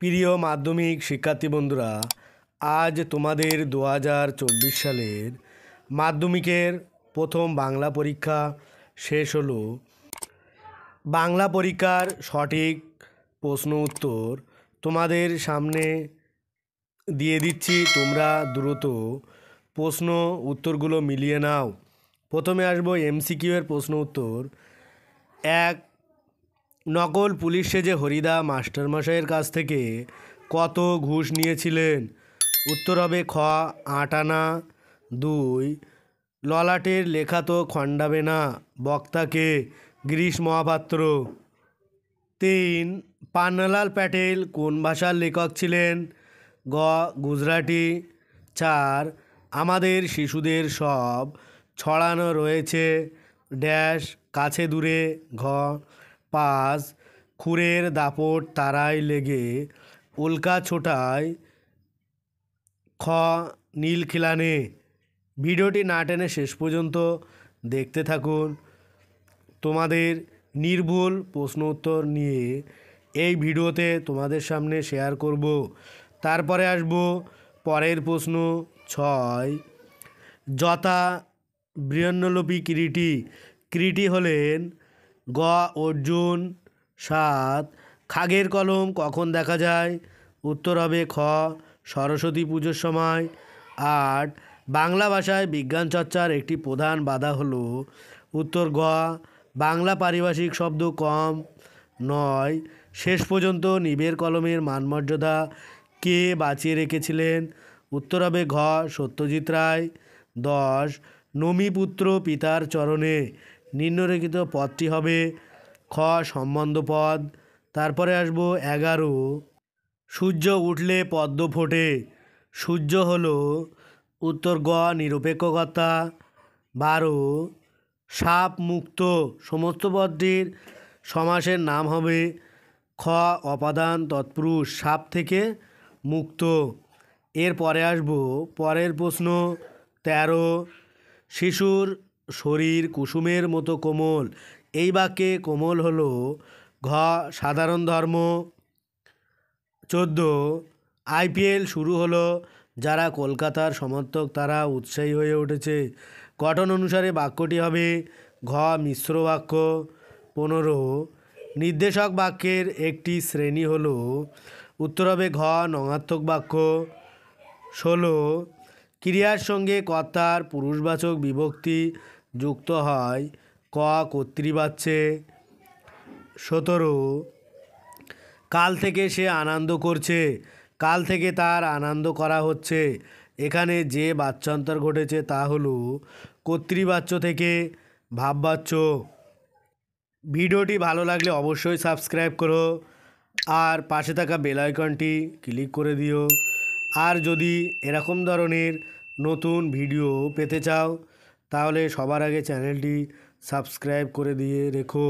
প্রিয় মাধ্যমিক শিক্ষার্থী বন্ধুরা, আজ তোমাদের 2024 সালের মাধ্যমিকের প্রথম বাংলা পরীক্ষা শেষ হলো। বাংলা পরীক্ষার সঠিক প্রশ্ন উত্তর তোমাদের সামনে দিয়ে দিচ্ছি। তোমরা দ্রুত প্রশ্ন উত্তরগুলো মিলিয়ে নাও। প্রথমে আসবো এমসিকিউ এর প্রশ্ন উত্তর। এক, নকল পুলিশ সেজে হরিদা মাস্টারমশাইয়ের কাছ থেকে কত ঘুষ নিয়েছিলেন? উত্তর হবে খ 8 আনা। 2, ললাটের লেখা তো খণ্ডাবে না, বক্তাকে গিরিশ মহাপাত্র। 3, পান্নালাল প্যাটেল কোন ভাষার লেখক ছিলেন? গ গুজরাটি। 4, আমাদের শিশুদের সব ছড়ানো রয়েছে ড্যাশ কাছে দূরে। ঘ 5, খুরের দাপট তারায় লেগে উল্কা ছোটায়। খ নীলখিলানে। ভিডিওটি না টেনে শেষ পর্যন্ত দেখতে থাকুন। তোমাদের নির্ভুল প্রশ্ন উত্তর নিয়ে এই ভিডিওতে তোমাদের সামনে শেয়ার করব। তারপরে আসব পরের প্রশ্ন। 6, যথা বৃহন্নলোপী কিরীটি। কিরীটি হলেন গ অর্জুন। 7, খাগের কলম কখন দেখা যায়? উত্তর হবে খ সরস্বতী পুজোর সময়। 8, বাংলা ভাষায় বিজ্ঞান চর্চার একটি প্রধান বাধা হলো? উত্তর গ বাংলা পারিভাষিক শব্দ কম। 9, শেষ পর্যন্ত নিবের কলমের মানমর্যাদা কে বাঁচিয়ে রেখেছিলেন? উত্তর হবে ঘ সত্যজিৎ রায়। 10, নমিপুত্র পিতার চরণে নিম্নলিখিত পদটি হবে? খ সম্বন্ধ পদ। তারপরে আসবো 11, সূর্য উঠলে পদ্ম ফোটে। সূর্য হলো? উত্তর গ নিরপেক্ষকর্তা। 12, সাপ মুক্ত সমস্ত পদটির সমাসের নাম হবে? খ অপাদান তৎপুরুষ, সাপ থেকে মুক্ত। এরপরে আসবো পরের প্রশ্ন। 13, শিশুর শরীর কুসুমের মতো কোমল। এই বাক্যে কোমল হলো? ঘ সাধারণ ধর্ম। 14, আইপিএল শুরু হলো, যারা কলকাতার সমর্থক তারা উৎসাহী হয়ে উঠেছে। গঠন অনুসারে বাক্যটি হবে? ঘ মিশ্র বাক্য। 15, নির্দেশক বাক্যের একটি শ্রেণী হলো? উত্তর হবে ঘ নঙাত্মক বাক্য। 16, ক্রিয়ার সঙ্গে কর্তার পুরুষবাচক বিভক্তি যুক্ত হয়? ক কর্তৃবাচ্যে। 17, কাল থেকে সে আনন্দ করছে। কাল থেকে তার আনন্দ করা হচ্ছে। এখানে যে বাচ্যান্তর ঘটেছে তা হলো কর্তৃবাচ্য থেকে ভাববাচ্য। ভিডিওটি ভালো লাগলে অবশ্যই সাবস্ক্রাইব করো আর পাশে থাকা বেল আইকনটি ক্লিক করে দিও। আর যদি এরকম ধরনের নতুন ভিডিও পেতে চাও তাহলে সবার আগে চ্যানেলটি সাবস্ক্রাইব করে দিয়ে রেখো।